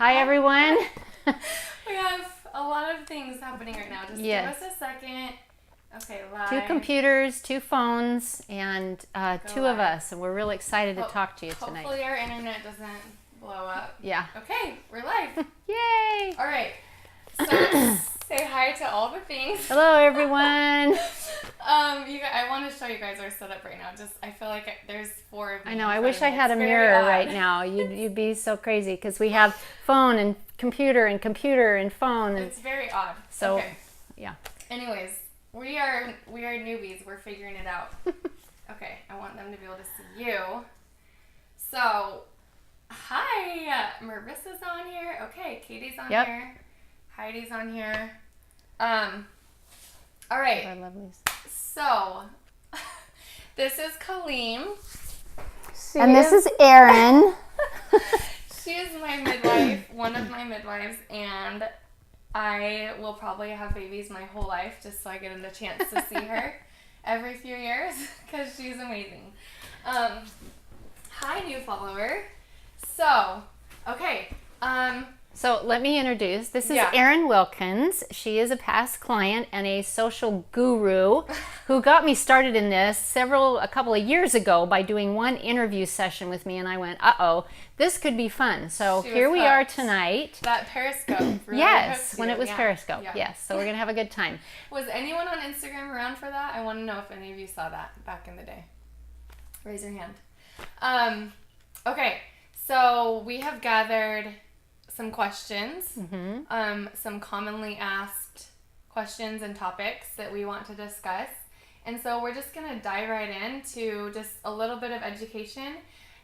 Hi, everyone. We have a lot of things happening right now. Just Yes. give us a second. Okay, live. 2 computers, 2 phones, and 2 of live. us. And we're really excited to talk to you tonight. Hopefully our internet doesn't blow up. Yeah. Okay, we're live. Yay! All right. So say hi to all the things. Hello, everyone. I want to show you guys our setup right now. Just I feel like there's 4 of me. I know. in I front wish of I me. had a It's very mirror odd. right now. You'd be so crazy because we have phone and computer and computer and phone. And It's very odd. so, Okay. yeah. Anyways, we are newbies. We're figuring it out. Okay, I want them to be able to see you. So, hi, Marissa's on here. Okay, Katie's on Yep. here. Heidi's on here. All right. Our lovelies. So, this is Kaleem. And this is Erin. She is my midwife, one of my midwives, and I will probably have babies my whole life just so I get a chance to see her every few years because she's amazing. Hi, new follower. So, okay. So let me introduce. This is Yeah. Erin Wilkins. She is a past client and a social guru who got me started in this a couple of years ago by doing one interview session with me, and I went, uh-oh, this could be fun. So She here was we are hooked. tonight. That Periscope. Really Yes, hooked when you. it was Yeah. Periscope. Yeah. Yes, so we're going to have a good time. Was anyone on Instagram around for that? I want to know if any of you saw that back in the day. Raise your hand. Okay, so we have gathered some questions, some commonly asked questions and topics that we want to discuss. And so we're just going to dive right into just a little bit of education.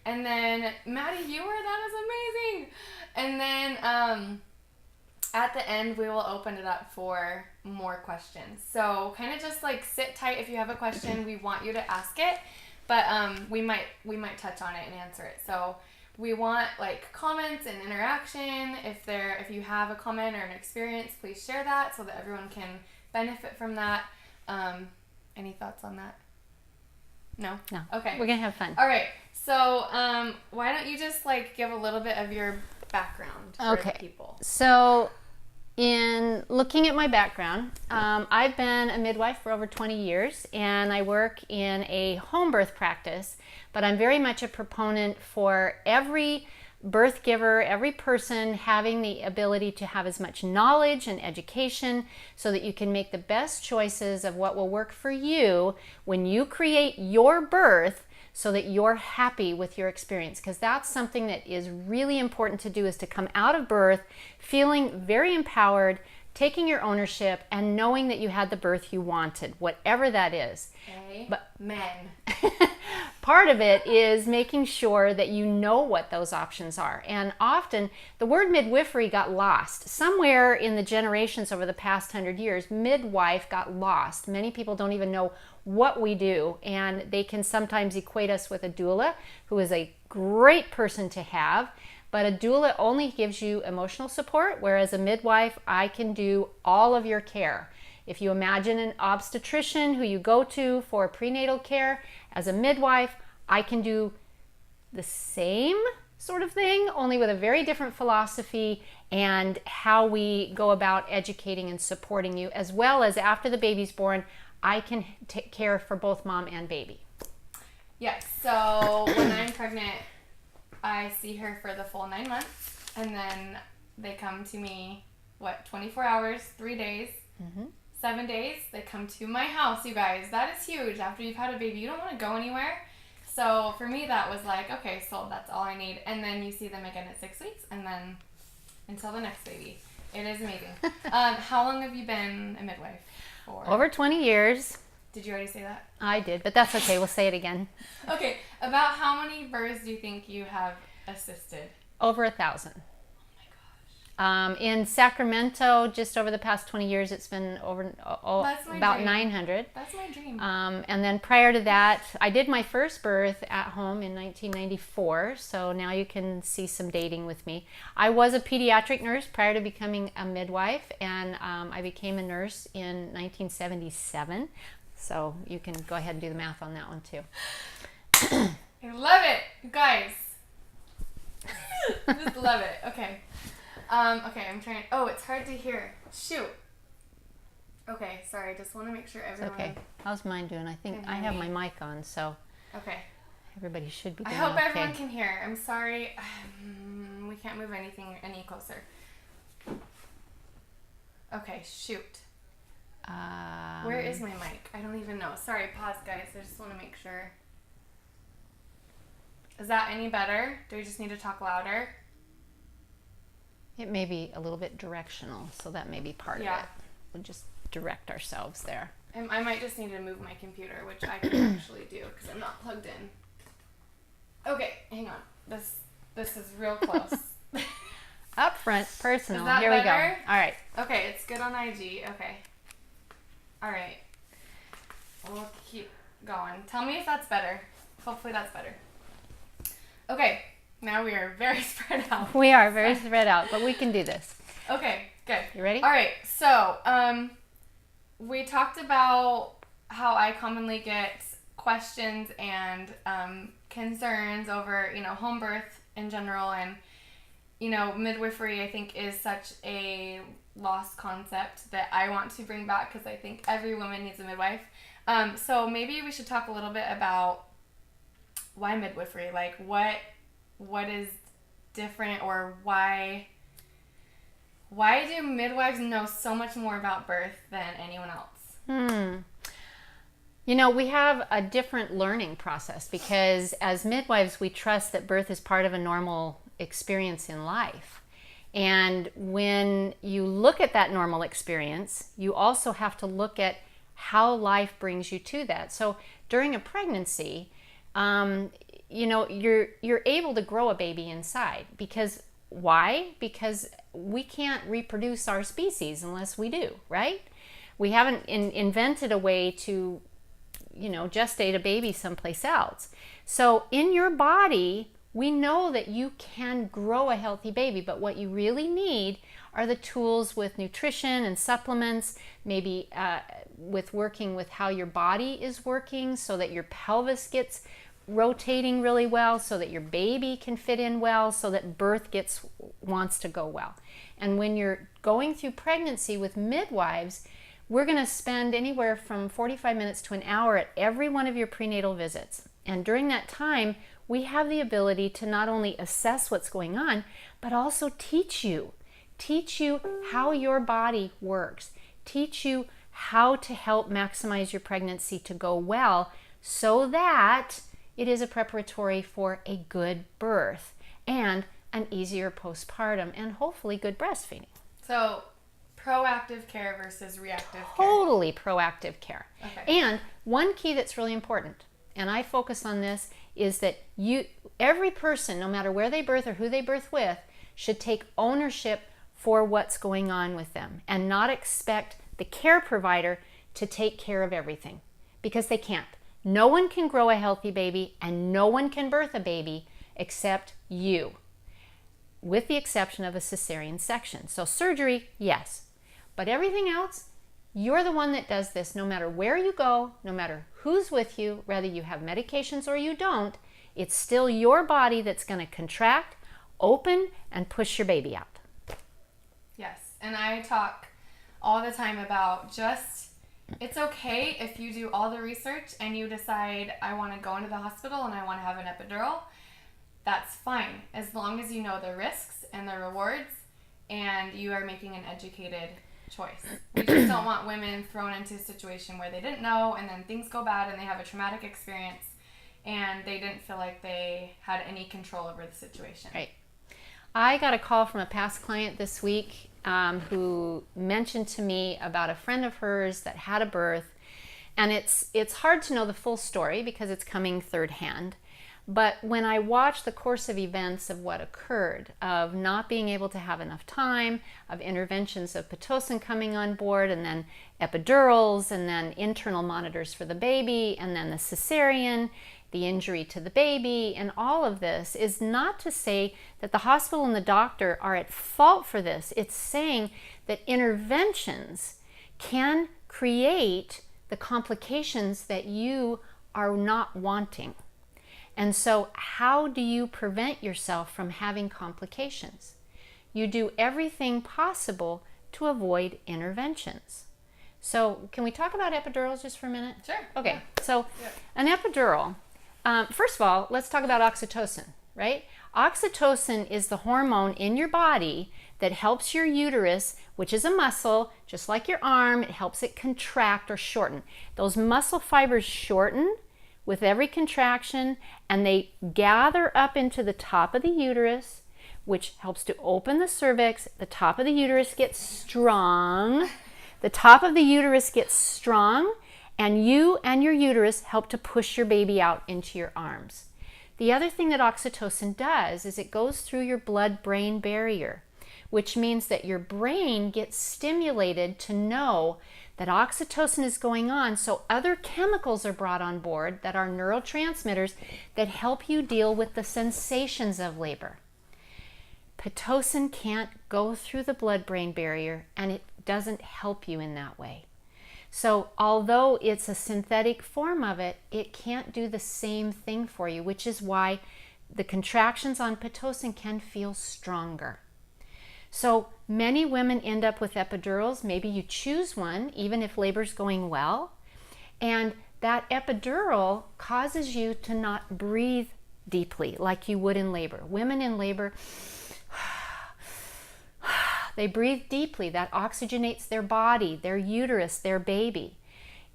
And then, Maddie Viewer, that is amazing. And then at the end, we will open it up for more questions. So kind of just like sit tight if you have a question. We want you to ask it, but we might touch on it and answer it. So we want like comments and interaction. If you have a comment or an experience, please share that so that everyone can benefit from that. Any thoughts on that? No? No. Okay. We're going to have fun. All right. So why don't you just like give a little bit of your background for Okay. people? So, in looking at my background, I've been a midwife for over 20 years, and I work in a home birth practice, but I'm very much a proponent for every birth giver, every person having the ability to have as much knowledge and education so that you can make the best choices of what will work for you when you create your birth, so that you're happy with your experience, because that's something that is really important to do, is to come out of birth feeling very empowered, taking your ownership, and knowing that you had the birth you wanted, whatever that is. Amen. Part of it is making sure that you know what those options are. And often the word midwifery got lost. Somewhere in the generations over the past 100 years, midwife got lost. Many people don't even know what we do, and they can sometimes equate us with a doula, who is a great person to have, but a doula only gives you emotional support, whereas a midwife, I can do all of your care. If you imagine an obstetrician who you go to for prenatal care, as a midwife, I can do the same sort of thing, only with a very different philosophy and how we go about educating and supporting you, as well as after the baby's born, I can take care for both mom and baby. Yes, so when I'm pregnant, I see her for the full 9 months, and then they come to me, 24 hours, 3 days, 7 days, they come to my house, you guys. That is huge. After you've had a baby, you don't want to go anywhere. So for me, that was like, okay, so that's all I need. And then you see them again at 6 weeks, and then until the next baby. It is amazing. How long have you been a midwife for? Over 20 years. Did you already say that? I did, but that's okay. We'll say it again. Okay, about how many births do you think you have assisted? Over 1,000. Oh my gosh. In Sacramento, just over the past 20 years, it's been over That's my about dream. 900. That's my dream. And then prior to that, I did my first birth at home in 1994, so now you can see some dating with me. I was a pediatric nurse prior to becoming a midwife, and I became a nurse in 1977, so you can go ahead and do the math on that one too. I love it, you guys. Just love it. Okay. Okay, I'm trying. Oh, it's hard to hear. Shoot. Okay, sorry. Just want to make sure It's everyone. okay. How's mine doing? I think can I hear have me. my mic on, so Okay. everybody should be I doing hope okay. everyone can hear. I'm sorry. We can't move anything any closer. Okay, shoot. Where is my mic? I don't even know. Sorry, pause, guys. I just want to make sure. Is that any better? Do we just need to talk louder? It may be a little bit directional, so that may be part of it. We'll just direct ourselves there. I might just need to move my computer, which I can actually do because I'm not plugged in. Okay, hang on. This is real close. Up front, personal. Is that Here better? we go. All right. Okay, it's good on IG. Okay. All right. We'll keep going. Tell me if that's better. Hopefully that's better. Okay, now we are very spread out. We are very spread out, but we can do this. Okay, good. You ready? All right, so we talked about how I commonly get questions and concerns over, home birth in general, and, midwifery, I think, is such a lost concept that I want to bring back because I think every woman needs a midwife. So maybe we should talk a little bit about why midwifery, like what is different, or why do midwives know so much more about birth than anyone else? We have a different learning process because as midwives, we trust that birth is part of a normal experience in life. And when you look at that normal experience, you also have to look at how life brings you to that. So during a pregnancy, you're able to grow a baby inside. Because why? Because we can't reproduce our species unless we do, right? We haven't invented a way to, gestate a baby someplace else. So in your body, we know that you can grow a healthy baby, but what you really need are the tools with nutrition and supplements, maybe with working with how your body is working so that your pelvis gets rotating really well, so that your baby can fit in well, so that birth wants to go well. And when you're going through pregnancy with midwives, we're going to spend anywhere from 45 minutes to an hour at every one of your prenatal visits. And during that time, we have the ability to not only assess what's going on, but also teach you how your body works, teach you how to help maximize your pregnancy to go well so that it is a preparatory for a good birth and an easier postpartum and hopefully good breastfeeding. So proactive care versus reactive care. Totally proactive care. Okay. And one key that's really important, and I focus on this, is that every person, no matter where they birth or who they birth with, should take ownership for what's going on with them and not expect the care provider to take care of everything, because they can't. No one can grow a healthy baby and no one can birth a baby except you, with the exception of a cesarean section. So surgery, yes, but everything else, you're the one that does this no matter where you go, no matter who's with you, whether you have medications or you don't. It's still your body that's going to contract, open, and push your baby out. Yes, and I talk all the time about it's okay if you do all the research and you decide, I want to go into the hospital and I want to have an epidural. That's fine, as long as you know the risks and the rewards and you are making an educated choice. We just don't want women thrown into a situation where they didn't know and then things go bad and they have a traumatic experience and they didn't feel like they had any control over the situation. Right. I got a call from a past client this week who mentioned to me about a friend of hers that had a birth, and it's hard to know the full story because it's coming third hand. But when I watched the course of events of what occurred, of not being able to have enough time, of interventions of Pitocin coming on board, and then epidurals, and then internal monitors for the baby, and then the cesarean, the injury to the baby, and all of this is not to say that the hospital and the doctor are at fault for this. It's saying that interventions can create the complications that you are not wanting. And so how do you prevent yourself from having complications? you do everything possible to avoid interventions. So can we talk about epidurals just for a minute? Sure. Okay, Yeah. so an epidural, first of all, let's talk about oxytocin, right? Oxytocin is the hormone in your body that helps your uterus, which is a muscle, just like your arm, it helps it contract or shorten. Those muscle fibers shorten with every contraction, and they gather up into the top of the uterus, which helps to open the cervix. The top of the uterus gets strong. The top of the uterus gets strong, and you and your uterus help to push your baby out into your arms. The other thing that oxytocin does is it goes through your blood-brain barrier, which means that your brain gets stimulated to know that oxytocin is going on, so other chemicals are brought on board that are neurotransmitters that help you deal with the sensations of labor. Pitocin can't go through the blood-brain barrier, and it doesn't help you in that way. So although it's a synthetic form of it, it can't do the same thing for you, which is why the contractions on Pitocin can feel stronger. So many women end up with epidurals. Maybe you choose one, even if labor's going well, and that epidural causes you to not breathe deeply like you would in labor. Women in labor, they breathe deeply. That oxygenates their body, their uterus, their baby.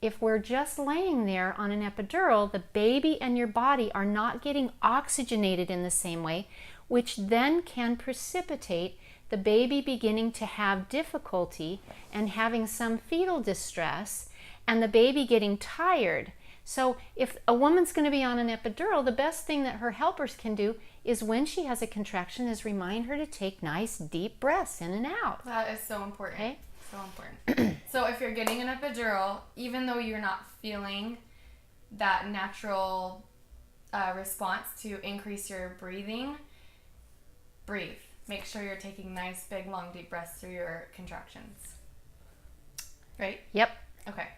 If we're just laying there on an epidural, the baby and your body are not getting oxygenated in the same way, which then can precipitate the baby beginning to have difficulty and having some fetal distress, and the baby getting tired. So if a woman's going to be on an epidural, the best thing that her helpers can do is when she has a contraction is remind her to take nice deep breaths in and out. That is so important. Okay? So important. So if you're getting an epidural, even though you're not feeling that natural response to increase your breathing, breathe. Make sure you're taking nice, big, long, deep breaths through your contractions. Right? Yep. Okay.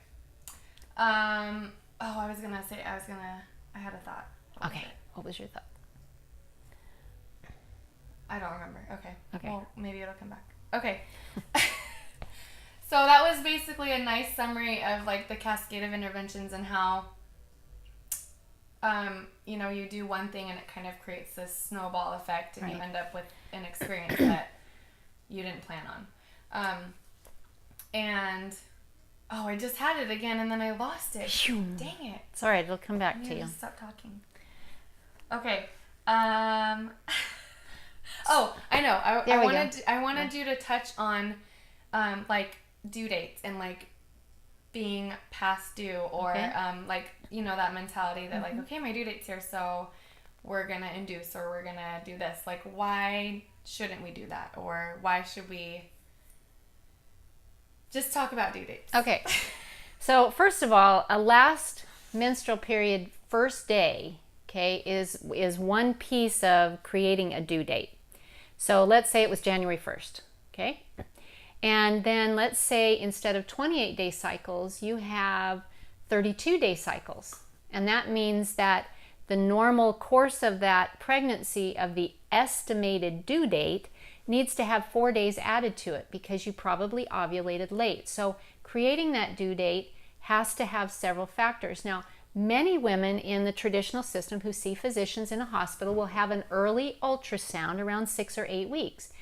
I had a thought. Okay. What was your thought? I don't remember. Okay. Okay. Well, maybe it'll come back. Okay. So that was basically a nice summary of like the cascade of interventions and how, you do one thing and it kind of creates this snowball effect and you end up with an experience that you didn't plan on. I just had it again and then I lost it. Dang it. It's all right. It'll come back to you. Just stop talking. Okay. I know. I wanted you to touch on like due dates and like being past due or that mentality that like, okay, my due date's here, so we're gonna induce or we're gonna do this. Like, why shouldn't we do that? Or why should we just talk about due dates? Okay. So first of all, a last menstrual period first day, okay, is one piece of creating a due date. So let's say it was January 1st, okay? And then let's say instead of 28-day cycles, you have 32-day cycles. And that means that the normal course of that pregnancy of the estimated due date needs to have 4 days added to it because you probably ovulated late. So creating that due date has to have several factors. Now, many women in the traditional system who see physicians in a hospital will have an early ultrasound around 6 or 8 weeks.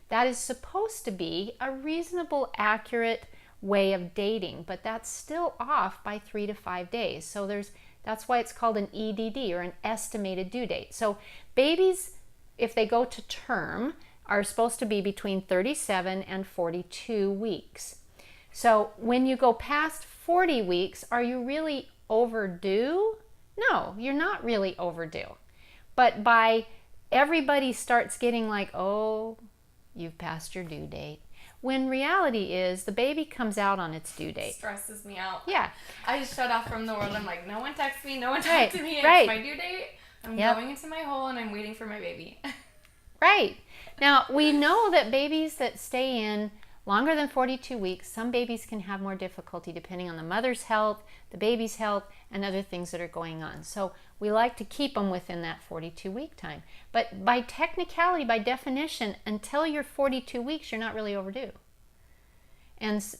That is supposed to be a reasonable, accurate way of dating, but that's still off by 3 to 5 days. So that's why it's called an EDD, or an estimated due date. So babies, if they go to term, are supposed to be between 37 and 42 weeks. So when you go past 40 weeks, are you really overdue? No, you're not really overdue. But by everybody starts getting like, oh, you've passed your due date. When reality is the baby comes out on its due date. Stresses me out. Yeah. I just shut off from the world. I'm like, no one texts me, no one talks to me. It's my due date. I'm going into my hole and I'm waiting for my baby. Right. Now, we know that babies that stay in longer than 42 weeks, some babies can have more difficulty depending on the mother's health, the baby's health, and other things that are going on. So We like to keep them within that 42-week time. But by technicality, by definition, until you're 42 weeks, you're not really overdue.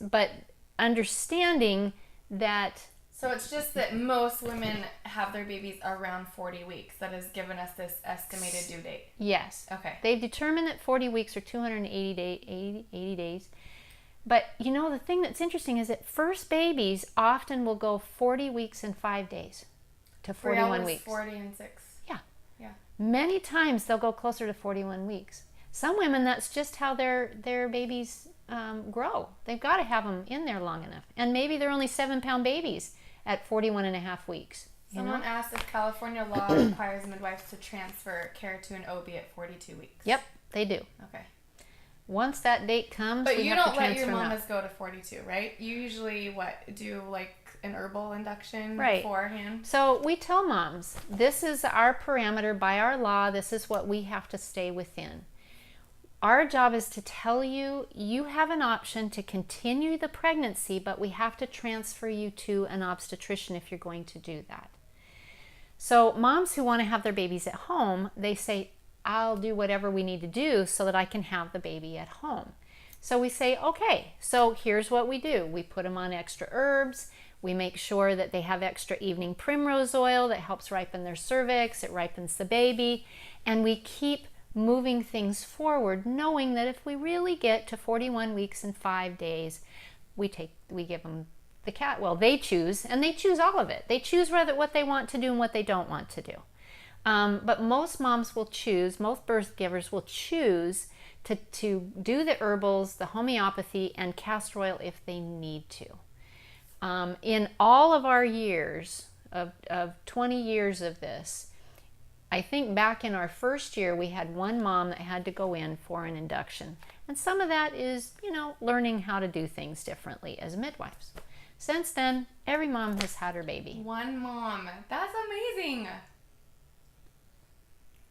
But understanding that... So it's just that most women have their babies around 40 weeks. That has given us this estimated due date. Yes. Okay. They've determined that 40 weeks are 80 days. But you know, the thing that's interesting is that first babies often will go 40 weeks and 5 days to 41 weeks. 40 and 6. Yeah. Yeah. Many times they'll go closer to 41 weeks. Some women, that's just how their babies grow. They've got to have them in there long enough. And maybe they're only 7-pound babies at 41 and a half weeks. Someone asked if California law requires midwives to transfer care to an OB at 42 weeks. Yep, they do. Okay. Once that date comes, but we you have don't to let your transfer them mamas out. go to 42, right? You usually do like an herbal induction Right. beforehand. So we tell moms, this is our parameter by our law. This is what we have to stay within. Our job is to tell you, you have an option to continue the pregnancy, but we have to transfer you to an obstetrician if you're going to do that. So moms who want to have their babies at home, they say, I'll do whatever we need to do so that I can have the baby at home. So we say, okay, so here's what we do. We put them on extra herbs. We make sure that they have extra evening primrose oil that helps ripen their cervix. It ripens the baby. And we keep moving things forward, knowing that if we really get to 41 weeks and 5 days, we give them the cat. Well, they choose, and they choose all of it. They choose what they want to do and what they don't want to do. But most moms will choose, most birth givers will choose to do the herbals, the homeopathy, and castor oil if they need to. In all of our years of 20 years of this, I think back in our first year, we had one mom that had to go in for an induction. And some of that is, learning how to do things differently as midwives. Since then, every mom has had her baby. One mom. That's amazing.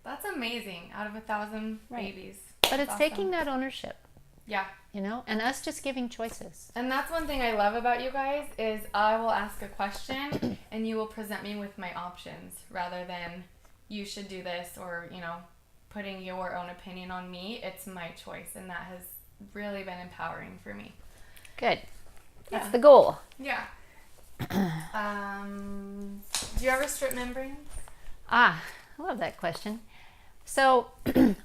That's amazing. Out of 1,000 babies. But it's awesome. Taking that ownership. Yeah. And us just giving choices. And that's one thing I love about you guys is I will ask a question and you will present me with my options rather than you should do this or, putting your own opinion on me. It's my choice, and that has really been empowering for me. Good. That's the goal. Yeah. Do you ever strip membranes? I love that question. So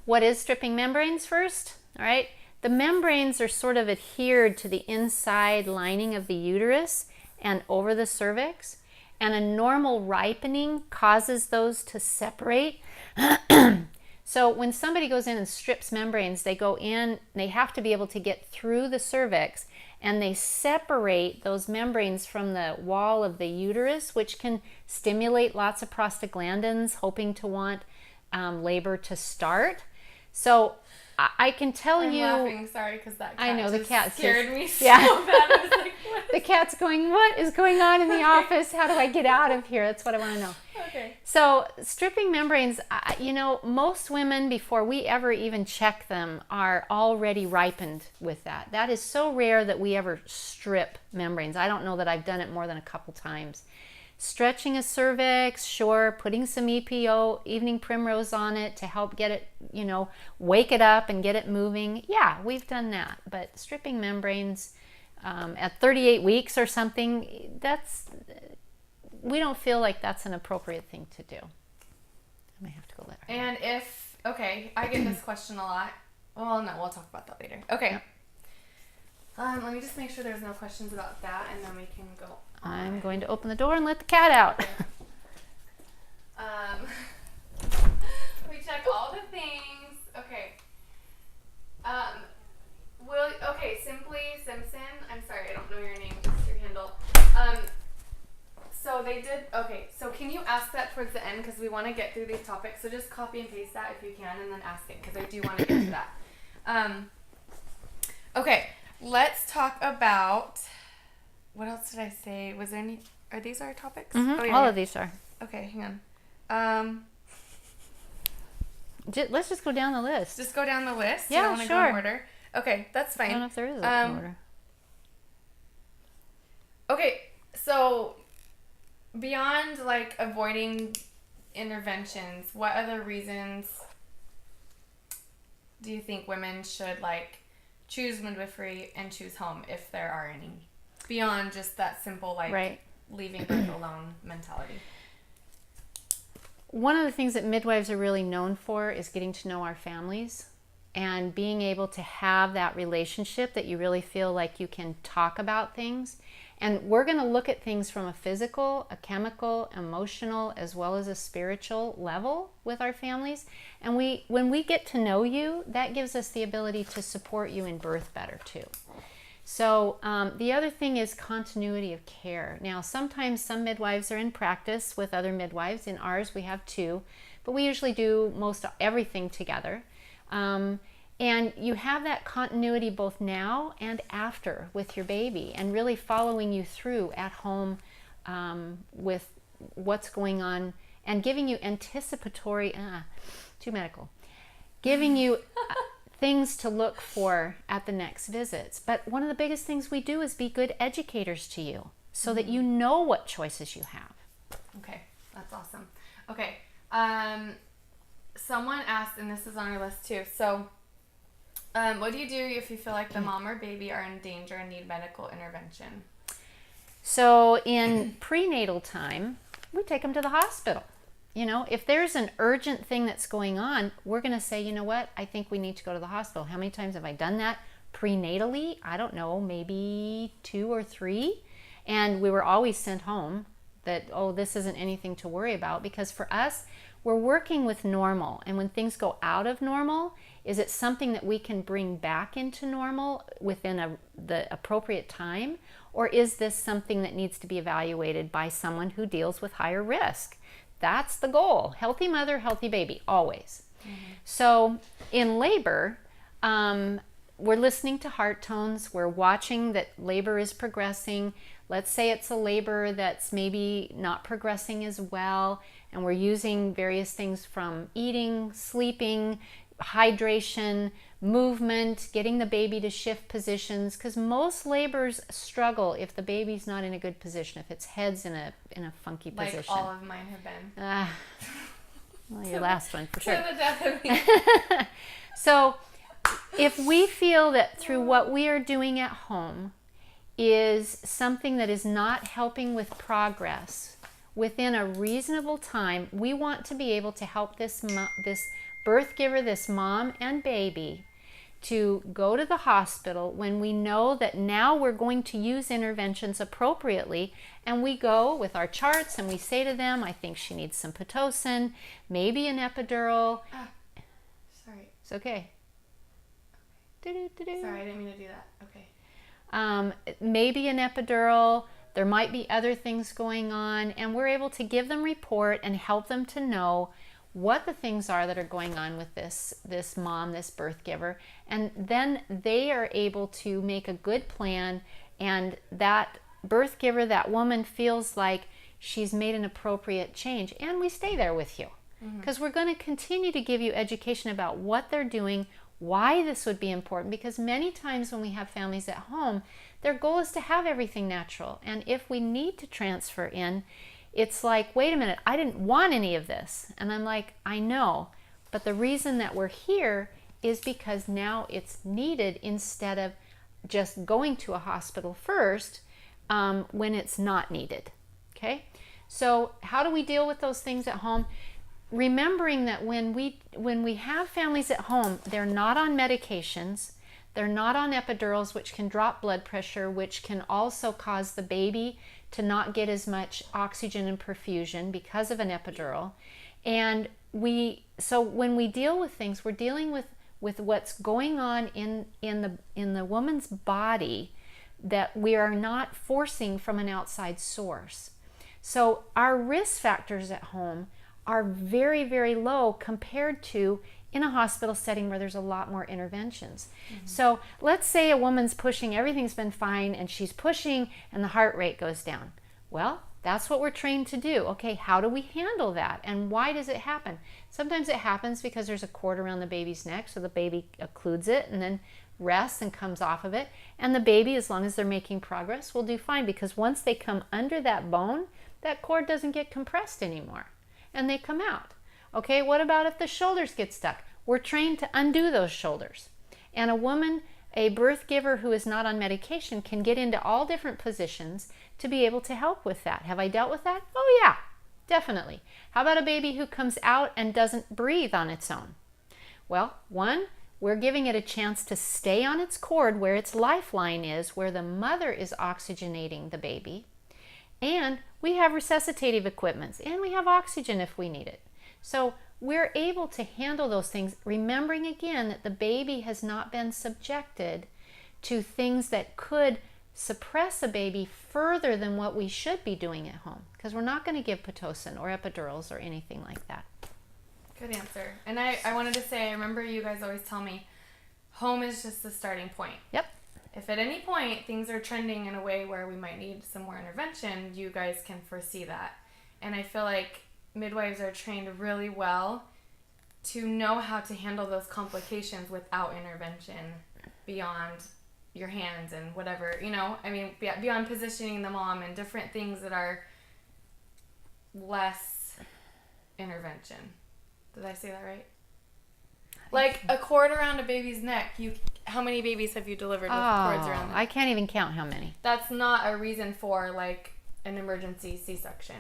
what is stripping membranes first? All right. The membranes are sort of adhered to the inside lining of the uterus and over the cervix. And a normal ripening causes those to separate. So when somebody goes in and strips membranes, they go in, they have to be able to get through the cervix, and they separate those membranes from the wall of the uterus, which can stimulate lots of prostaglandins, hoping to want labor to start. So I can tell I'm you... laughing, sorry, because that cat I know, the cat scared me so yeah. bad. I was like, what? The cat's going, what is going on in the office? How do I get out of here? That's what I want to know. Okay. So stripping membranes, most women, before we ever even check them, are already ripened with that. That is so rare that we ever strip membranes. I don't know that I've done it more than a couple times. Stretching a cervix, sure, putting some EPO, evening primrose on it to help get it, wake it up and get it moving. Yeah, we've done that. But stripping membranes at 38 weeks or something, we don't feel like that's an appropriate thing to do. I may have to go let her. And I get this question a lot. Well, no, we'll talk about that later. Okay. Yep. Let me just make sure there's no questions about that, and then we can go on. I'm going to open the door and let the cat out. We check all the things. Okay. Simply Simpson. I'm sorry, I don't know your name. Just your handle. So they did. Okay. So can you ask that towards the end because we want to get through these topics. So just copy and paste that if you can, and then ask it because I do want to get to that. Okay. Let's talk about. What else did I say? Was there any? Are these our topics? Mm-hmm. Oh, yeah, All yeah. of these are. Okay, hang on. Let's just go down the list. Just go down the list. Yeah, you don't want to sure. go in order. Okay, that's fine. I don't know if there is an order. Okay, so beyond like avoiding interventions, what other reasons do you think women should like choose midwifery and choose home, if there are any, beyond just that simple like Right. leaving birth alone mentality? One of the things that midwives are really known for is getting to know our families and being able to have that relationship that you really feel like you can talk about things. And we're going to look at things from a physical, a chemical, emotional, as well as a spiritual level with our families. And when we get to know you, that gives us the ability to support you in birth better too. So the other thing is continuity of care. Now, sometimes some midwives are in practice with other midwives. In ours, we have 2, but we usually do most everything together. And you have that continuity both now and after with your baby, and really following you through at home with what's going on, and giving you anticipatory, too medical, giving you things to look for at the next visits. But one of the biggest things we do is be good educators to you so that you know what choices you have. Okay, that's awesome. Okay, someone asked, and this is on our list too, so what do you do if you feel like the mom or baby are in danger and need medical intervention? So in prenatal time, we take them to the hospital. You know, if there's an urgent thing that's going on, we're going to say, you know what, I think we need to go to the hospital. How many times have I done that prenatally? I don't know, maybe 2 or 3. And we were always sent home that, oh, this isn't anything to worry about, because for us, we're working with normal. And when things go out of normal, is it something that we can bring back into normal within the appropriate time? Or is this something that needs to be evaluated by someone who deals with higher risk? That's the goal. Healthy mother, healthy baby, always. So in labor, we're listening to heart tones. We're watching that labor is progressing. Let's say it's a labor that's maybe not progressing as well, and we're using various things from eating, sleeping, hydration, movement, getting the baby to shift positions, because most labors struggle if the baby's not in a good position, if its head's in a funky Like position. all of mine have been. Well, your last one for sure. To the death of me. So if we feel that through what we are doing at home is something that is not helping with progress within a reasonable time, we want to be able to help this birth giver, this mom and baby, to go to the hospital when we know that now we're going to use interventions appropriately, and we go with our charts and we say to them, I think she needs some Pitocin, maybe an epidural. Sorry. It's okay. Sorry, I didn't mean to do that. Okay. Maybe an epidural. There might be other things going on, and we're able to give them report and help them to know what the things are that are going on with this mom, this birth giver, and then they are able to make a good plan, and that birth giver, that woman, feels like she's made an appropriate change, and we stay there with you because we're going to continue to give you education about what they're doing, why this would be important, because many times when we have families at home, their goal is to have everything natural, and if we need to transfer in, it's like, wait a minute, I didn't want any of this. And I'm like, I know, but the reason that we're here is because now it's needed, instead of just going to a hospital first when it's not needed. Okay? So how do we deal with those things at home? Remembering that when we have families at home, they're not on medications, they're not on epidurals, which can drop blood pressure, which can also cause the baby to not get as much oxygen and perfusion because of an epidural. And so when we deal with things, we're dealing with what's going on in the woman's body that we are not forcing from an outside source. So our risk factors at home are very, very low compared to in a hospital setting where there's a lot more interventions. So let's say a woman's pushing, everything's been fine, and she's pushing and the heart rate goes down. Well, that's what we're trained to do. Okay, how do we handle that? And why does it happen? Sometimes it happens because there's a cord around the baby's neck, so the baby occludes it and then rests and comes off of it. And the baby, as long as they're making progress, will do fine, because once they come under that bone, that cord doesn't get compressed anymore. and they come out. Okay, what about if the shoulders get stuck? We're trained to undo those shoulders. And a woman, a birth giver who is not on medication, can get into all different positions to be able to help with that. Have I dealt with that? Oh yeah, definitely. How about a baby who comes out and doesn't breathe on its own? Well, one, we're giving it a chance to stay on its cord where its lifeline is, where the mother is oxygenating the baby. And we have resuscitative equipment, and we have oxygen if we need it. So we're able to handle those things, remembering again that the baby has not been subjected to things that could suppress a baby further than what we should be doing at home, because we're not going to give Pitocin or epidurals or anything like that. Good answer. And I wanted to say, I remember you guys always tell me, home is just the starting point. Yep. If at any point things are trending in a way where we might need some more intervention, you guys can foresee that. And I feel like midwives are trained really well to know how to handle those complications without intervention beyond your hands and whatever, beyond positioning the mom and different things that are less intervention. Did I say that right? Like a cord around a baby's neck. How many babies have you delivered with cords around them? I can't even count how many. That's not a reason for like an emergency C-section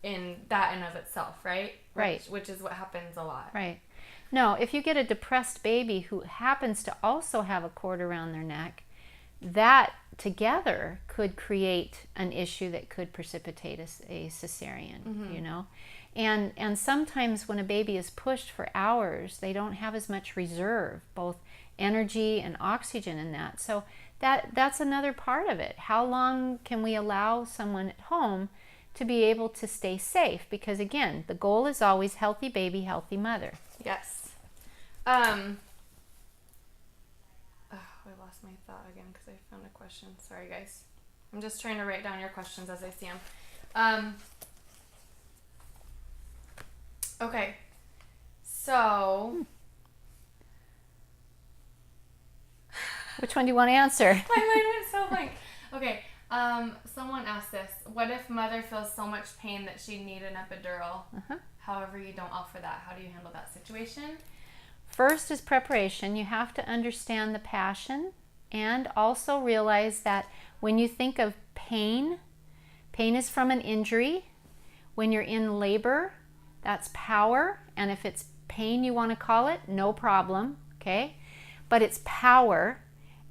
in that and of itself, right? Right. Which is what happens a lot. Right. No, if you get a depressed baby who happens to also have a cord around their neck, that together could create an issue that could precipitate a cesarean, And sometimes when a baby is pushed for hours, they don't have as much reserve, both energy and oxygen in that. So that's another part of it. How long can we allow someone at home to be able to stay safe? Because again, the goal is always healthy baby, healthy mother. Yes. I lost my thought again because I found a question. Sorry, guys. I'm just trying to write down your questions as I see them. Okay. So... Which one do you want to answer? My mind went so blank. Okay. Someone asked this. What if mother feels so much pain that she'd need an epidural? However, you don't offer that. How do you handle that situation? First is preparation. You have to understand the passion and also realize that when you think of pain, pain is from an injury. When you're in labor, that's power. And if it's pain you want to call it, no problem, okay? But it's power,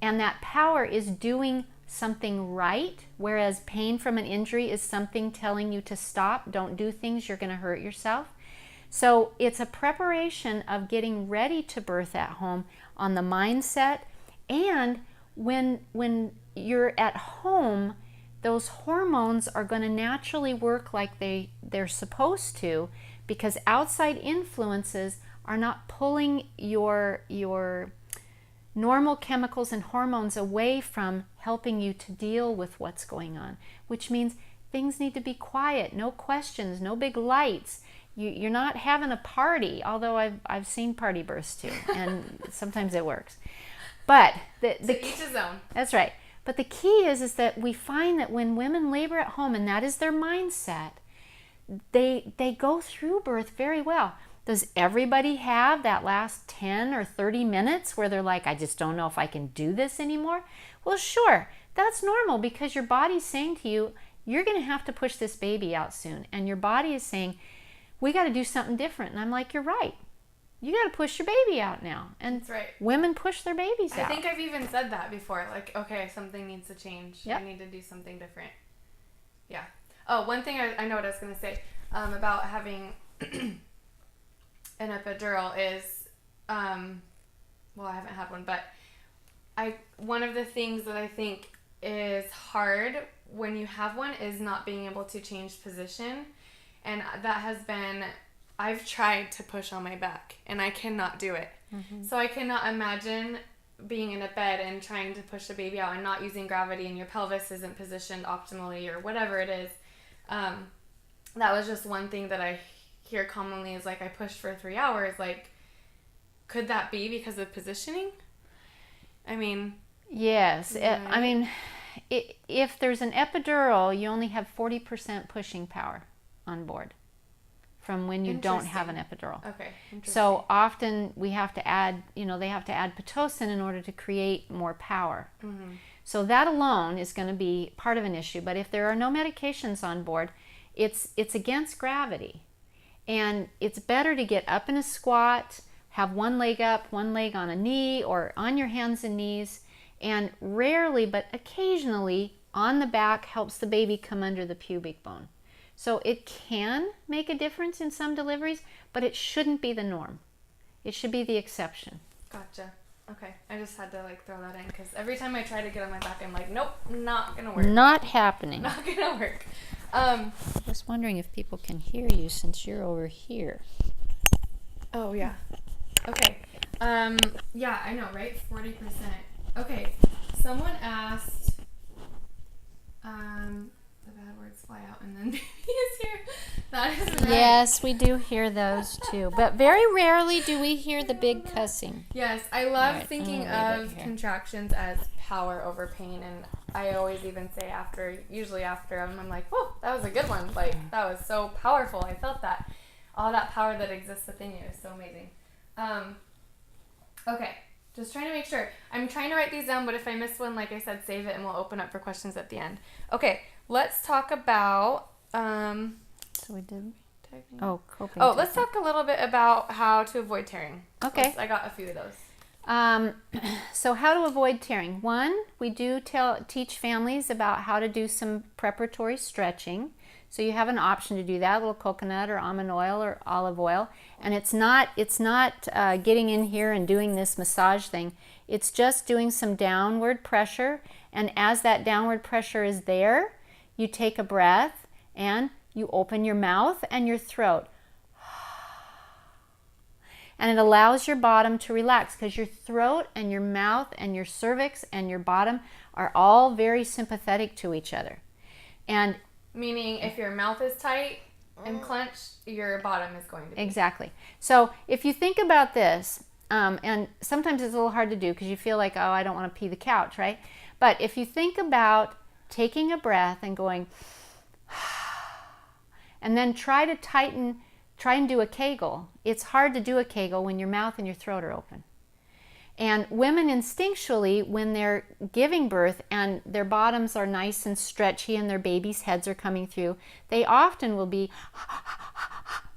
and that power is doing something right, whereas pain from an injury is something telling you to stop, don't do things, you're going to hurt yourself. So it's a preparation of getting ready to birth at home on the mindset. And when you're at home, those hormones are going to naturally work like they're supposed to, because outside influences are not pulling your normal chemicals and hormones away from helping you to deal with what's going on, which means things need to be quiet, no questions, no big lights. You're not having a party, although I've seen party births too, and sometimes it works. But the each his own. That's right. But the key is that we find that when women labor at home, and that is their mindset, they go through birth very well. Does everybody have that last 10 or 30 minutes where they're like, I just don't know if I can do this anymore? Well, sure, that's normal, because your body's saying to you, you're going to have to push this baby out soon. And your body is saying, we got to do something different. And I'm like, you're right. You got to push your baby out now. And that's right. Women push their babies out. I think I've even said that before. Like, okay, something needs to change. Yep. I need to do something different. Yeah. Oh, one thing I know what I was going to say about having an epidural is, well, I haven't had one, but one of the things that I think is hard when you have one is not being able to change position. And that has been, I've tried to push on my back and I cannot do it. Mm-hmm. So I cannot imagine being in a bed and trying to push the baby out and not using gravity and your pelvis isn't positioned optimally or whatever it is. That was just one thing that I hear commonly is like, I pushed for 3 hours. Like, could that be because of positioning? I mean... Yes. I mean, if there's an epidural, you only have 40% pushing power on board. from when you don't have an epidural. Okay. Interesting. So often we have to add, they have to add Pitocin in order to create more power. Mm-hmm. So that alone is going to be part of an issue. But if there are no medications on board, it's against gravity. And it's better to get up in a squat, have one leg up, one leg on a knee, or on your hands and knees. And rarely, but occasionally, on the back helps the baby come under the pubic bone. So it can make a difference in some deliveries, but it shouldn't be the norm. It should be the exception. Gotcha. Okay. I just had to throw that in because every time I try to get on my back, I'm like, nope, not gonna work. Not happening. Not gonna work. Just wondering if people can hear you since you're over here. Oh yeah. Okay. Yeah, I know, right? 40%. Okay. Someone asked. The bad words fly out and then baby is here. That is right. Yes, we do hear those too, but very rarely do we hear the big cussing. Yes, I love Right, thinking of contractions as power over pain, and I always even say usually after them, I'm like, oh, that was a good one. Like, that was so powerful. I felt that. All that power that exists within you is so amazing. Okay, just trying to make sure. I'm trying to write these down, but if I miss one, like I said, save it and we'll open up for questions at the end. Okay, let's talk about... So we did... coping. Oh, let's talk a little bit about how to avoid tearing. Okay. I got a few of those. So how to avoid tearing. One, we do teach families about how to do some preparatory stretching. So you have an option to do that, a little coconut or almond oil or olive oil. And it's not getting in here and doing this massage thing. It's just doing some downward pressure. And as that downward pressure is there, you take a breath and you open your mouth and your throat. And it allows your bottom to relax because your throat and your mouth and your cervix and your bottom are all very sympathetic to each other. And meaning if your mouth is tight and clenched, your bottom is going to be. Exactly. So if you think about this, and sometimes it's a little hard to do because you feel like, oh, I don't want to pee the couch, right? But if you think about taking a breath and going, and then try and do a Kegel. It's hard to do a Kegel when your mouth and your throat are open. And women instinctually, when they're giving birth and their bottoms are nice and stretchy and their babies' heads are coming through, they often will be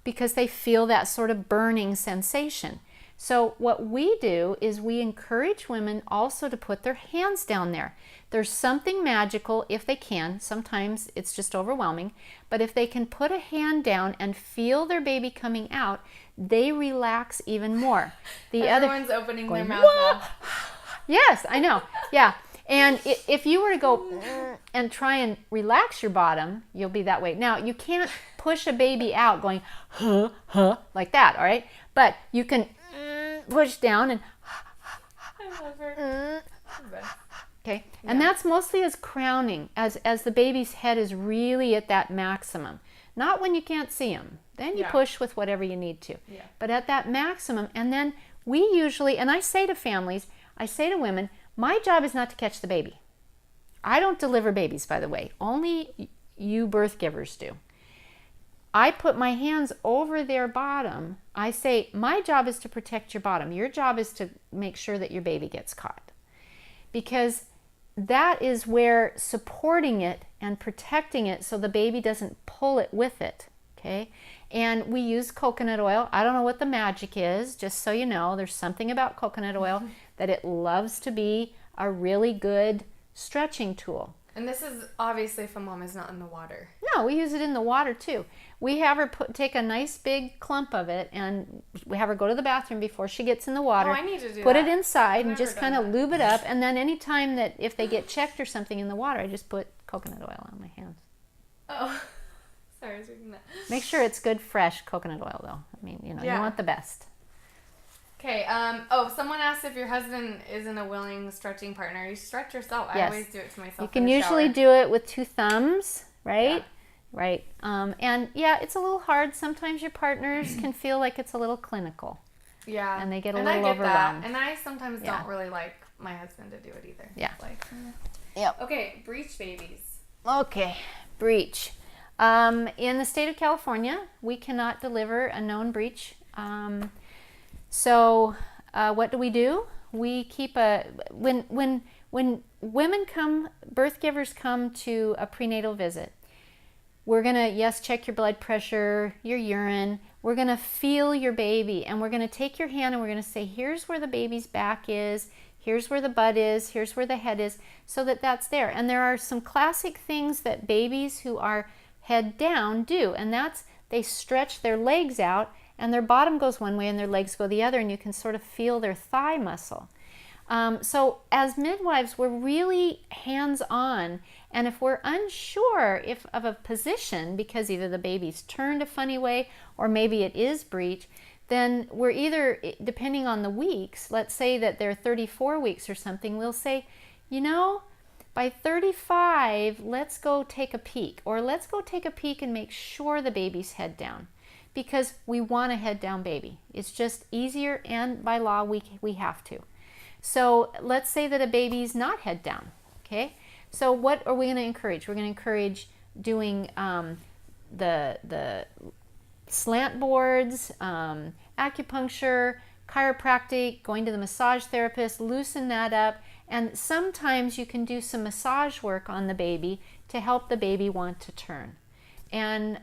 because they feel that sort of burning sensation. So what we do is we encourage women also to put their hands down there. There's something magical if they can. Sometimes it's just overwhelming. But if they can put a hand down and feel their baby coming out, they relax even more. Everyone's opening their mouth now. Yes, I know. Yeah. And if you were to go and try and relax your bottom, you'll be that way. Now, you can't push a baby out going, like that, all right? But you can push down and I love her. okay, and that's mostly as crowning, as the baby's head is really at that maximum. Not when you can't see them. Then you push with whatever you need to. Yeah. But at that maximum, and then we usually, and I say to families, I say to women, my job is not to catch the baby. I don't deliver babies, by the way. Only you birth givers do. I put my hands over their bottom. I say, my job is to protect your bottom. Your job is to make sure that your baby gets caught. Because that is where supporting it and protecting it so the baby doesn't pull it with it, okay? And we use coconut oil. I don't know what the magic is, just so you know. There's something about coconut oil that it loves to be a really good stretching tool. And this is obviously if a mom is not in the water. No, we use it in the water too. We have her take a nice big clump of it and we have her go to the bathroom before she gets in the water. Oh, I need to do Put that. it inside I've and never just done kind of that. lube it up. And then anytime that if they get checked or something in the water, I just put coconut oil on my hands. Oh, sorry, I was reading that. Make sure it's good, fresh coconut oil though. I mean, you want the best. Okay, someone asked if your husband isn't a willing stretching partner. You stretch yourself. Yes. I always do it to myself. You can in the usually shower. do it with 2 thumbs, right? Yeah. Right. And yeah, it's a little hard. Sometimes your partners can feel like it's a little clinical. Yeah. And they get a I little get overwhelmed. That. And I sometimes Yeah. don't really like my husband to do it either. Yeah. Like, Yep. okay, breech babies. Okay, breech. In the state of California, we cannot deliver a known breech. So what do? We keep when women come, birth givers come to a prenatal visit, we're gonna, yes, check your blood pressure, your urine. We're gonna feel your baby, and we're gonna take your hand and we're gonna say, here's where the baby's back is, here's where the butt is, here's where the head is, so that that's there. And there are some classic things that babies who are head down do, and that's they stretch their legs out and their bottom goes one way and their legs go the other, and you can sort of feel their thigh muscle. So as midwives, we're really hands-on, and if we're unsure of a position, because either the baby's turned a funny way or maybe it is breech, then we're either, depending on the weeks, let's say that they're 34 weeks or something, we'll say, you know, by 35, let's go take a peek, or let's go take a peek and make sure the baby's head down, because we want a head down baby. It's just easier, and by law we have to. So let's say that a baby's not head down, okay? So what are we going to encourage? We're going to encourage doing the slant boards, acupuncture, chiropractic, going to the massage therapist, loosen that up, and sometimes you can do some massage work on the baby to help the baby want to turn. And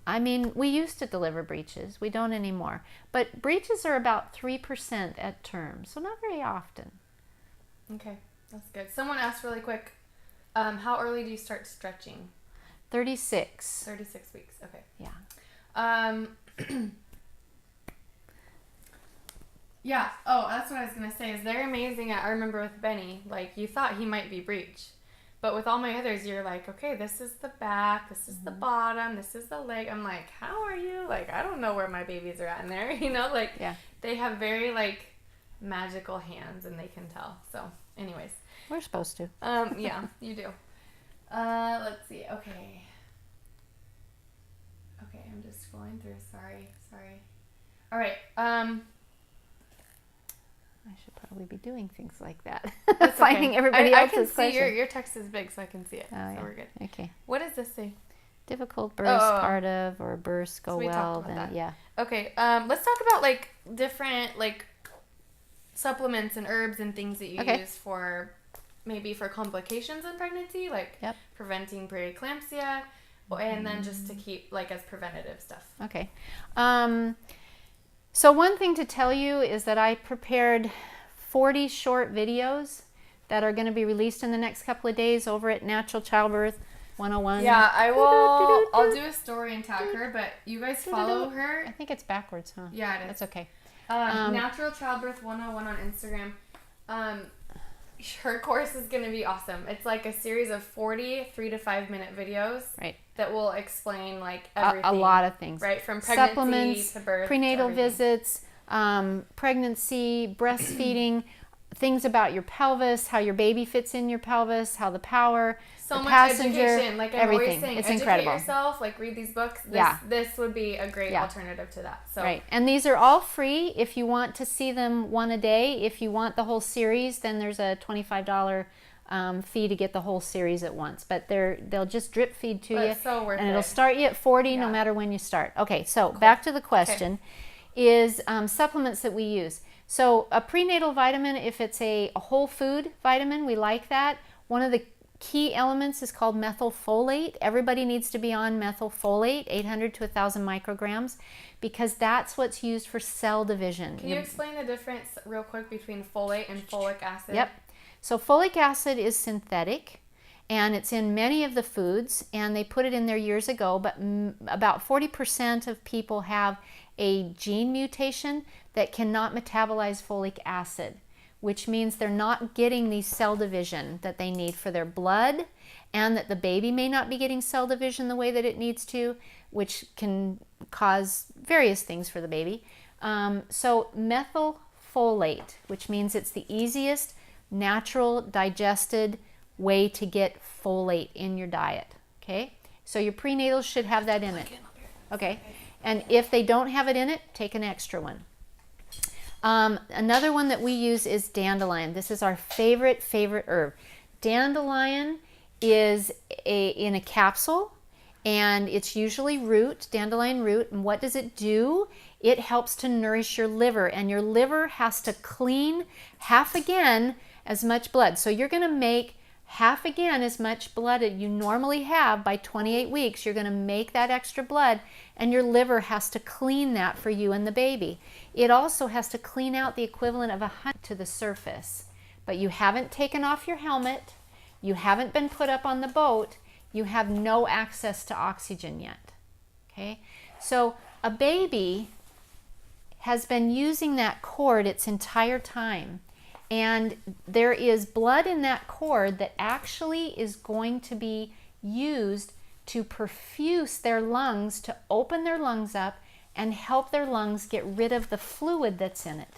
I mean, we used to deliver breeches. We don't anymore. But breeches are about 3% at term, so not very often. Okay, that's good. Someone asked really quick, how early do you start stretching? 36. 36 weeks, okay. Yeah. Yeah, oh, that's what I was going to say, is they're amazing at, I remember with Benny, like, you thought he might be breech. But with all my others, you're like, okay, this is the back, this is the bottom, this is the leg. I'm like, how are you? Like, I don't know where my babies are at in there, you know? Like, yeah. They have very, like, magical hands, and they can tell. So, anyways. We're supposed to. Yeah, you do. Let's see. Okay. Okay, I'm just scrolling through. Sorry. All right. I should probably be doing things like that. That's Finding okay. everybody else's I can see question. your text is big, so I can see it. Oh, so yeah. we're good. Okay. What does this say? Difficult births, part of, or births go So we well. talked about Then that. yeah. Okay. Let's talk about like different like supplements and herbs and things that you use for maybe for complications in pregnancy, like preventing preeclampsia, and then just to keep like as preventative stuff. Okay. So one thing to tell you is that I prepared 40 short videos that are going to be released in the next couple of days over at Natural Childbirth 101. Yeah, I will. I'll do a story and tag her, but you guys follow her. I think it's backwards, huh? Yeah, it is. That's okay. Natural Childbirth 101 on Instagram. Her course is going to be awesome. It's like a series of 40 3 to 5 minute videos. Right. That will explain like everything. A lot of things. Right, from pregnancy supplements, to birth, prenatal to visits, pregnancy, breastfeeding, things about your pelvis, how your baby fits in your pelvis, how the power, so the much passenger, education. Like I'm everything. always saying, it's educate incredible. yourself. Like read these books. This would be a great alternative to that. So right, and these are all free. If you want to see them one a day, if you want the whole series, then there's a $25 fee to get the whole series at once. But they'll just drip feed to you, so worth and it. It'll start you at 40 no matter when you start. Okay, so back to the question. Is supplements that we use. So a prenatal vitamin, if it's a whole food vitamin, we like that. One of the key elements is called methylfolate. Everybody needs to be on methylfolate, 800 to 1,000 micrograms, because that's what's used for cell division. Can you explain the difference real quick between folate and folic acid? Yep. So folic acid is synthetic, and it's in many of the foods, and they put it in there years ago, but about 40% of people have a gene mutation that cannot metabolize folic acid, which means they're not getting the cell division that they need for their blood, and that the baby may not be getting cell division the way that it needs to, which can cause various things for the baby. So methylfolate, which means it's the easiest natural digested way to get folate in your diet. Okay, so your prenatals should have that in it. Okay, and if they don't have it in it, take an extra one. Another one that we use is dandelion. This is our favorite herb. Dandelion is in a capsule, and it's usually root, dandelion root. And what does it do? It helps to nourish your liver, and your liver has to clean half again as much blood. So you're going to make half again as much blood that you normally have by 28 weeks. You're going to make that extra blood, and your liver has to clean that for you and the baby. It also has to clean out the equivalent of 100 to the surface. But you haven't taken off your helmet, you haven't been put up on the boat, you have no access to oxygen yet. Okay? So a baby has been using that cord its entire time. And there is blood in that cord that actually is going to be used to perfuse their lungs, to open their lungs up and help their lungs get rid of the fluid that's in it.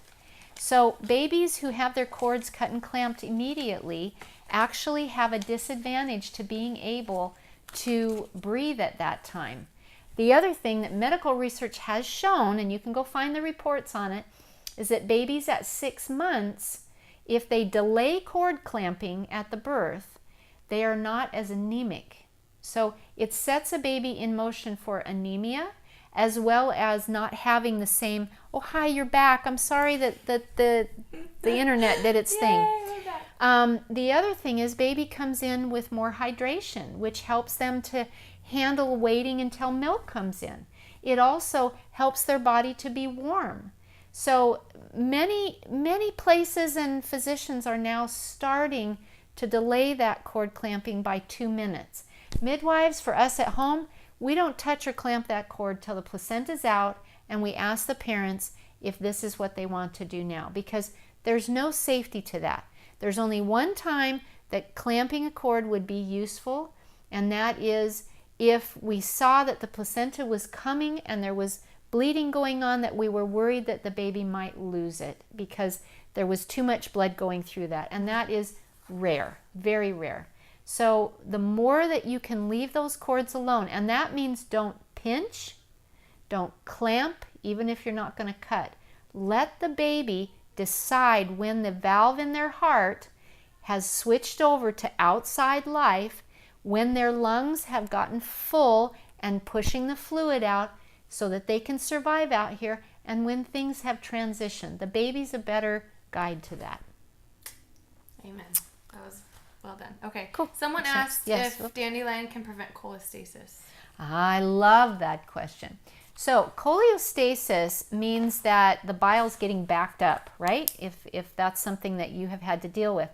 So babies who have their cords cut and clamped immediately actually have a disadvantage to being able to breathe at that time. The other thing that medical research has shown, and you can go find the reports on it, is that babies at 6 months, if they delay cord clamping at the birth, they are not as anemic. So it sets a baby in motion for anemia, as well as not having the same, oh, hi, you're back. I'm sorry that the internet did its thing. The other thing is baby comes in with more hydration, which helps them to handle waiting until milk comes in. It also helps their body to be warm. So many places and physicians are now starting to delay that cord clamping by 2 minutes. Midwives, for us at home, we don't touch or clamp that cord till the placenta's out, and we ask the parents if this is what they want to do now, because there's no safety to that. There's only one time that clamping a cord would be useful, and that is if we saw that the placenta was coming and there was bleeding going on, that we were worried that the baby might lose it because there was too much blood going through that, and that is rare, very rare. So the more that you can leave those cords alone, and that means don't pinch, don't clamp, even if you're not going to cut. Let the baby decide when the valve in their heart has switched over to outside life, when their lungs have gotten full and pushing the fluid out so that they can survive out here, and when things have transitioned. The baby's a better guide to that. Amen. That was well done. Okay. Cool. Someone asked Yes. if dandelion can prevent cholestasis. I love that question. So cholestasis means that the bile's getting backed up, right? If that's something that you have had to deal with.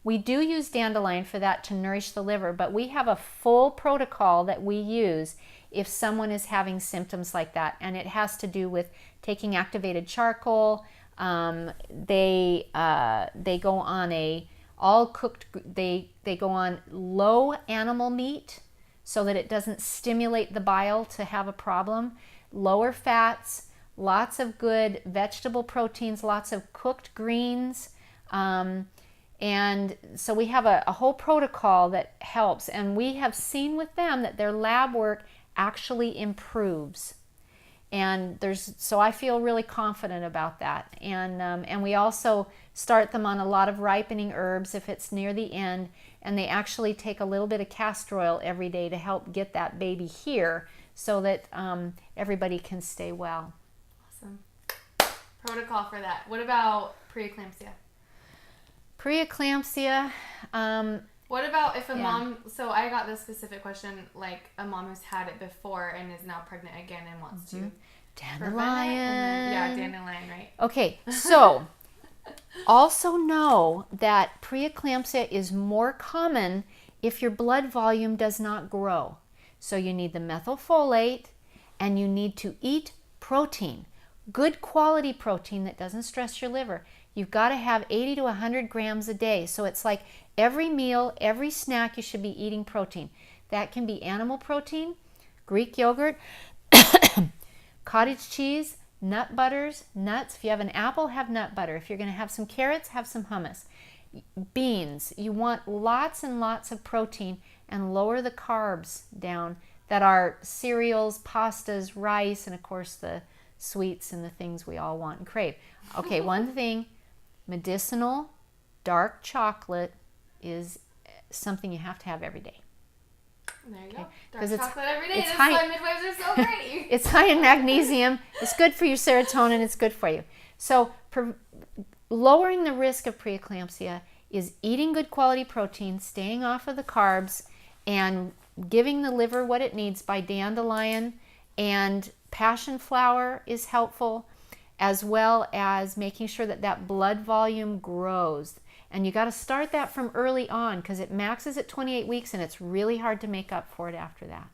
We do use dandelion for that to nourish the liver, but we have a full protocol that we use if someone is having symptoms like that, and it has to do with taking activated charcoal. They go on a all cooked. They go on low animal meat so that it doesn't stimulate the bile to have a problem. Lower fats, lots of good vegetable proteins, lots of cooked greens. And so we have a whole protocol that helps, and we have seen with them that their lab work actually improves. And so I feel really confident about that. And we also start them on a lot of ripening herbs if it's near the end, and they actually take a little bit of castor oil every day to help get that baby here so that everybody can stay well. Awesome. Protocol for that. What about preeclampsia? Preeclampsia. What about if a mom, so I got this specific question, like a mom who's had it before and is now pregnant again and wants to Dandelion. Dandelion, right? Okay, so also know that preeclampsia is more common if your blood volume does not grow. So you need the methylfolate, and you need to eat protein, good quality protein that doesn't stress your liver. You've got to have 80 to 100 grams a day. So it's like every meal, every snack, you should be eating protein. That can be animal protein, Greek yogurt, cottage cheese, nut butters, nuts. If you have an apple, have nut butter. If you're going to have some carrots, have some hummus. Beans. You want lots and lots of protein, and lower the carbs down that are cereals, pastas, rice, and of course the sweets and the things we all want and crave. Okay, one thing, medicinal dark chocolate is something you have to have every day. There you go. Dark 'Cause it's- chocolate every day. it's That's high- why midwives are so great. It's high in magnesium. It's good for your serotonin. It's good for you. So lowering the risk of preeclampsia is eating good quality protein, staying off of the carbs, and giving the liver what it needs by dandelion and passion flower is helpful, as well as making sure that that blood volume grows. And you got to start that from early on because it maxes at 28 weeks and it's really hard to make up for it after that.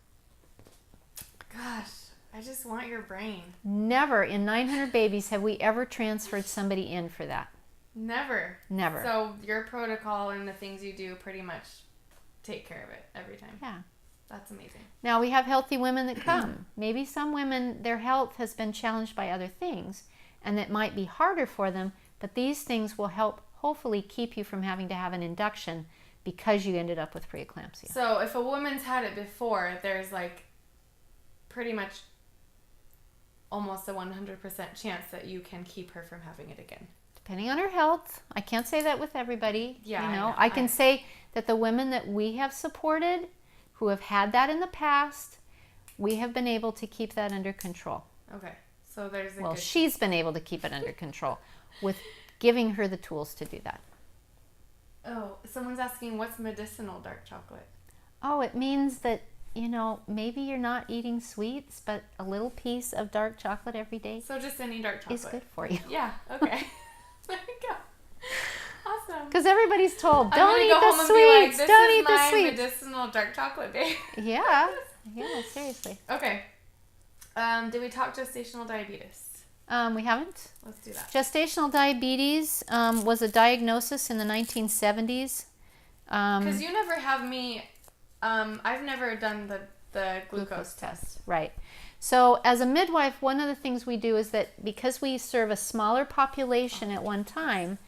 Gosh, I just want your brain. Never in 900 babies have we ever transferred somebody in for that. Never. Never. So your protocol and the things you do pretty much take care of it every time. Yeah. That's amazing. Now we have healthy women that come. Maybe some women, their health has been challenged by other things and it might be harder for them, but these things will help hopefully keep you from having to have an induction because you ended up with preeclampsia. So if a woman's had it before, there's like pretty much almost a 100% chance that you can keep her from having it again. Depending on her health. I can't say that with everybody. Yeah, you I know. know. I can say that the women that we have supported who have had that in the past, we have been able to keep that under control. Okay. So there's a Well, good... she's been able to keep it under control with giving her the tools to do that. Oh, someone's asking what's medicinal dark chocolate? Oh, it means that, you know, maybe you're not eating sweets, but a little piece of dark chocolate every day So just any dark chocolate. is good for you. Yeah, okay. There you go. Awesome. Because everybody's told, I'm don't gonna eat go the home and be like, sweets, this don't is eat the my sweets. medicinal dark chocolate day. Yeah, seriously. Okay. Did we talk gestational diabetes? We haven't. Let's do that. Gestational diabetes was a diagnosis in the 1970s. Because you never have me, I've never done the glucose test. Right. So as a midwife, one of the things we do is that because we serve a smaller population at one time,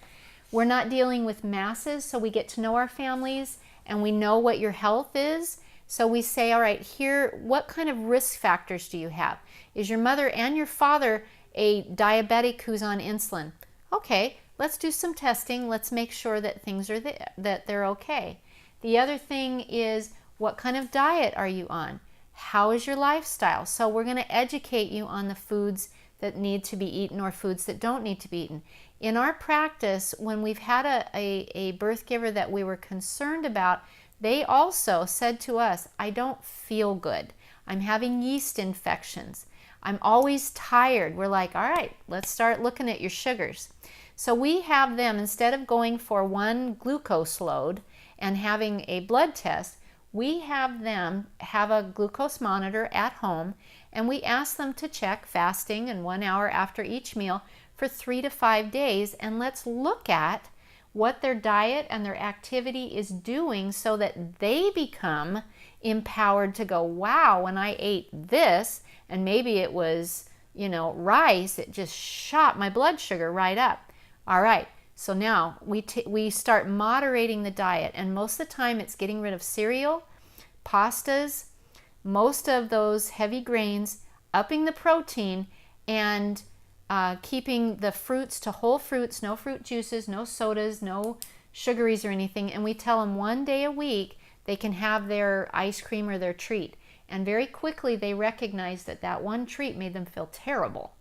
we're not dealing with masses, so we get to know our families and we know what your health is. So we say, all right, here, what kind of risk factors do you have? Is your mother and your father a diabetic who's on insulin? Okay, let's do some testing. Let's make sure that things are that they're okay. The other thing is, what kind of diet are you on? How is your lifestyle? So we're going to educate you on the foods that need to be eaten or foods that don't need to be eaten. In our practice, when we've had a birth giver that we were concerned about, they also said to us, I don't feel good. I'm having yeast infections. I'm always tired. We're like, all right, let's start looking at your sugars. So we have them, instead of going for one glucose load and having a blood test, we have them have a glucose monitor at home, and we ask them to check fasting and 1 hour after each meal for 3 to 5 days, and let's look at what their diet and their activity is doing so that they become empowered to go, wow, when I ate this, and maybe it was, you know, rice, it just shot my blood sugar right up. All right, so now we start moderating the diet, and most of the time it's getting rid of cereal, pastas, most of those heavy grains, upping the protein, and keeping the fruits to whole fruits, no fruit juices, no sodas, no sugaries or anything. And we tell them 1 day a week they can have their ice cream or their treat. And very quickly they recognize that that one treat made them feel terrible.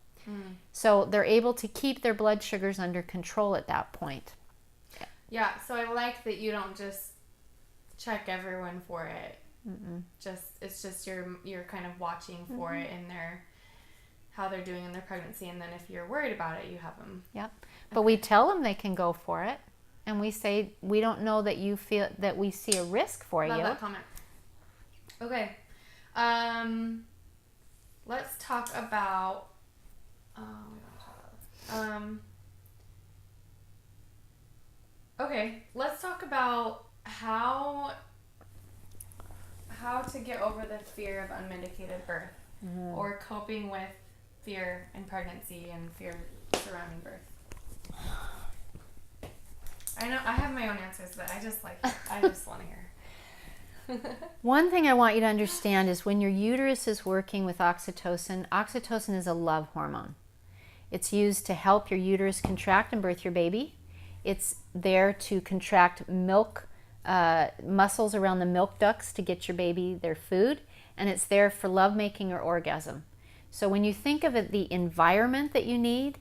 So they're able to keep their blood sugars under control at that point. Yeah, so I like that you don't just check everyone for it. It's just you're kind of watching for it in how they're doing in their pregnancy, and then if you're worried about it, you have them. Yep. But we tell them they can go for it, and we say we don't know that you feel that we see a risk for Love you. that comment. Okay. Let's talk about. Okay, let's talk about how to get over the fear of unmedicated birth, or coping with fear in pregnancy and fear surrounding birth. I know I have my own answers, but I just want to hear. One thing I want you to understand is when your uterus is working with oxytocin, oxytocin is a love hormone. It's used to help your uterus contract and birth your baby. It's there to contract milk muscles around the milk ducts to get your baby their food, and it's there for lovemaking or orgasm. So when you think of it, the environment that you need,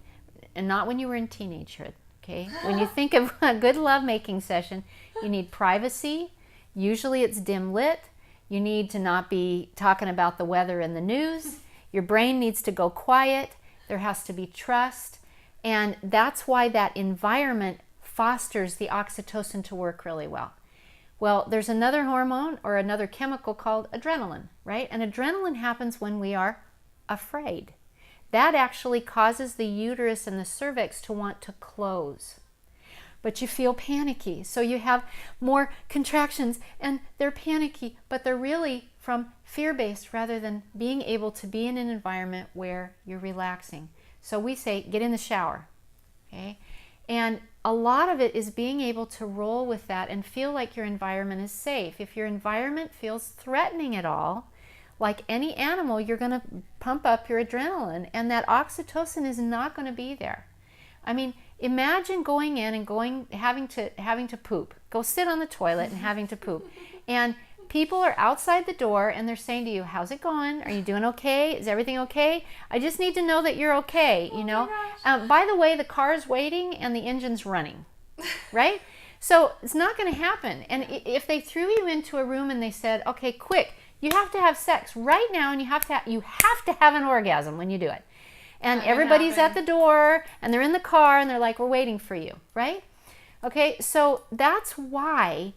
and not when you were in teenagehood, okay? When you think of a good lovemaking session, you need privacy. Usually it's dim lit. You need to not be talking about the weather in the news. Your brain needs to go quiet. There has to be trust. And that's why that environment fosters the oxytocin to work really well. Well, there's another hormone or another chemical called adrenaline, right? And adrenaline happens when we are afraid. That actually causes the uterus and the cervix to want to close. But you feel panicky, so you have more contractions, and they're panicky, but they're really from fear-based rather than being able to be in an environment where you're relaxing. So we say, get in the shower, okay? And a lot of it is being able to roll with that and feel like your environment is safe. If your environment feels threatening at all, like any animal, you're going to pump up your adrenaline, and that oxytocin is not going to be there. I mean, imagine going in and having to poop. Go sit on the toilet and having to poop. And people are outside the door and they're saying to you, how's it going? Are you doing okay? Is everything okay? I just need to know that you're okay, you know? By the way, the car's waiting and the engine's running, right? So it's not going to happen. And if they threw you into a room and they said, okay, quick, you have to have sex right now and you have to have an orgasm when you do it. And everybody's at the door and they're in the car and they're like, we're waiting for you, right? Okay, so that's why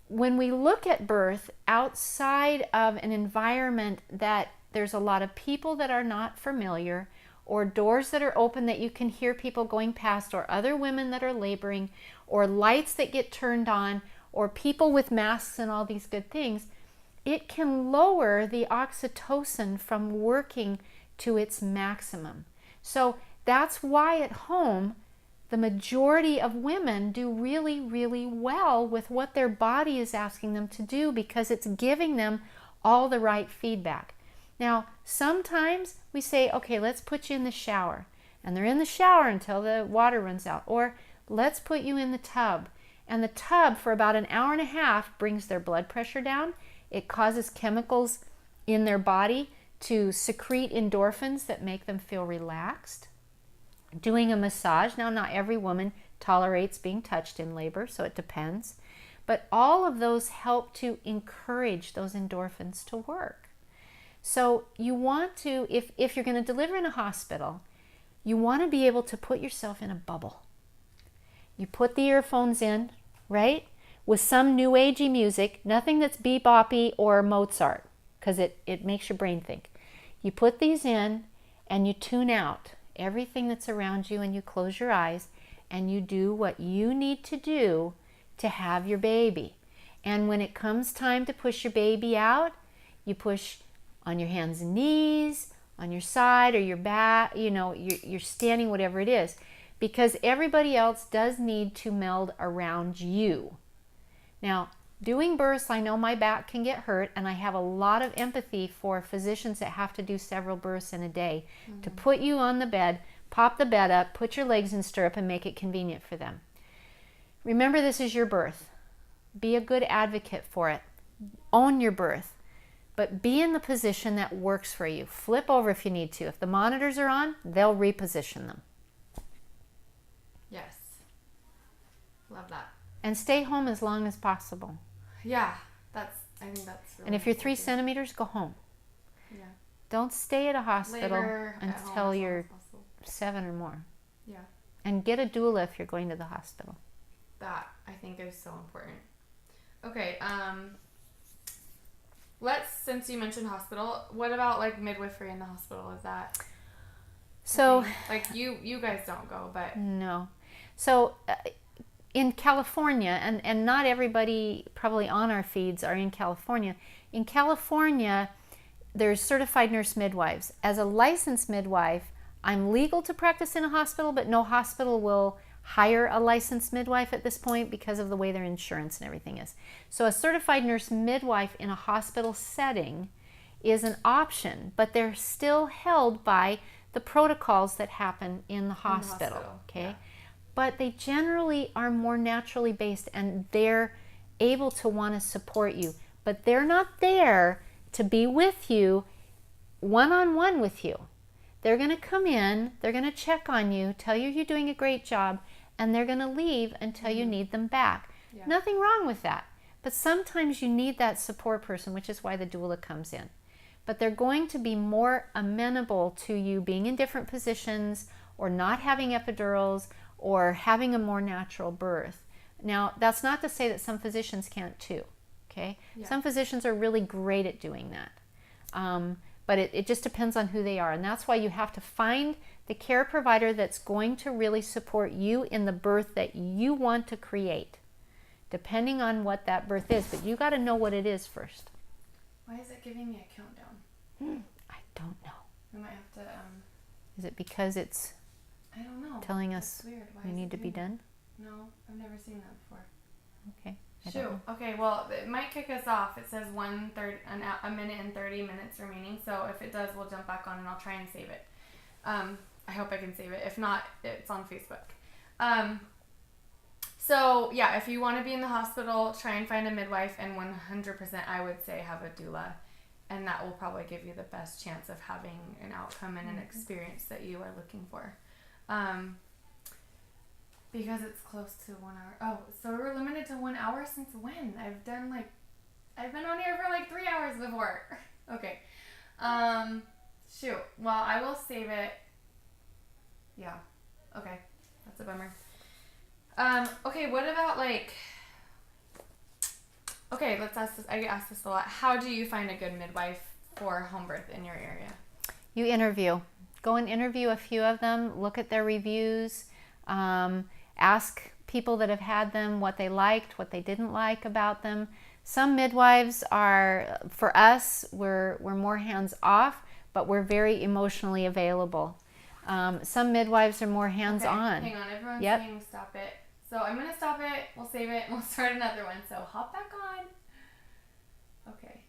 when we look at birth outside of an environment that there's a lot of people that are not familiar, or doors that are open that you can hear people going past, or other women that are laboring, or lights that get turned on, or people with masks and all these good things, it can lower the oxytocin from working to its maximum. So that's why at home, the majority of women do really, really well with what their body is asking them to do, because it's giving them all the right feedback. Now, sometimes we say, okay, let's put you in the shower. And they're in the shower until the water runs out. Or let's put you in the tub. And the tub for about an hour and a half brings their blood pressure down. It causes chemicals in their body to secrete endorphins that make them feel relaxed. Doing a massage. Now, not every woman tolerates being touched in labor, so it depends. But all of those help to encourage those endorphins to work. So you want to, if you're going to deliver in a hospital, you want to be able to put yourself in a bubble. You put the earphones in, right? With some new agey music, nothing that's beboppy or Mozart, because it makes your brain think. You put these in and you tune out everything that's around you, and you close your eyes and you do what you need to do to have your baby. And when it comes time to push your baby out, you push on your hands and knees, on your side or your back, you know, you're standing, whatever it is, because everybody else does need to meld around you. Now, doing births, I know my back can get hurt, and I have a lot of empathy for physicians that have to do several births in a day to put you on the bed, pop the bed up, put your legs in stirrup, and make it convenient for them. Remember, this is your birth. Be a good advocate for it. Own your birth, but be in the position that works for you. Flip over if you need to. If the monitors are on, they'll reposition them. Yes. Love that. And stay home as long as possible. Yeah, I think that's really And if you're 3 important. centimeters, go home. Yeah. Don't stay at a hospital Labor at home as until long you're as possible. 7 or more. Yeah. And get a doula if you're going to the hospital. That I think is so important. Okay, since you mentioned hospital, what about like midwifery in the hospital? Is that so like you guys don't go, but no. So in California, and not everybody probably on our feeds are in California. In California, there's certified nurse midwives. As a licensed midwife, I'm legal to practice in a hospital, but no hospital will hire a licensed midwife at this point because of the way their insurance and everything is. So a certified nurse midwife in a hospital setting is an option, but they're still held by the protocols that happen in the hospital. Okay, yeah. But they generally are more naturally based, and their able to want to support you, but they're not there to be with you one-on-one with you. They're going to come in, they're going to check on you, tell you you're doing a great job, and they're going to leave until you need them back. Yeah. Nothing wrong with that. But sometimes you need that support person, which is why the doula comes in. But they're going to be more amenable to you being in different positions or not having epidurals or having a more natural birth. Now, that's not to say that some physicians can't too, okay? Yeah. Some physicians are really great at doing that. But it just depends on who they are. And that's why you have to find the care provider that's going to really support you in the birth that you want to create, depending on what that birth is. But you got to know what it is first. Why is it giving me a countdown? I don't know. We might have to, Is it because it's I don't know. telling That's us weird. Why we is need it to be doing done? that? No, I've never seen that before. Okay. I don't Shoot. know. Okay, well, it might kick us off. It says a minute and 30 minutes remaining. So if it does, we'll jump back on and I'll try and save it. I hope I can save it. If not, it's on Facebook. So yeah, if you want to be in the hospital, try and find a midwife, and 100% I would say have a doula, and that will probably give you the best chance of having an outcome and an experience that you are looking for. Because it's close to 1 hour. Oh, so we're limited to 1 hour since when? I've been on here for like 3 hours before. Okay. Shoot. Well, I will save it. Yeah. Okay. That's a bummer. Okay, what about okay, let's ask this. I ask this a lot. How do you find a good midwife for home birth in your area? You interview. Go and interview a few of them. Look at their reviews. Ask people that have had them what they liked, what they didn't like about them. Some midwives are, for us, we're more hands off, but we're very emotionally available. Some midwives are more hands on. Okay, hang on, everyone's Yep. saying stop it. So I'm gonna stop it, we'll save it, and we'll start another one. So hop back on. Okay.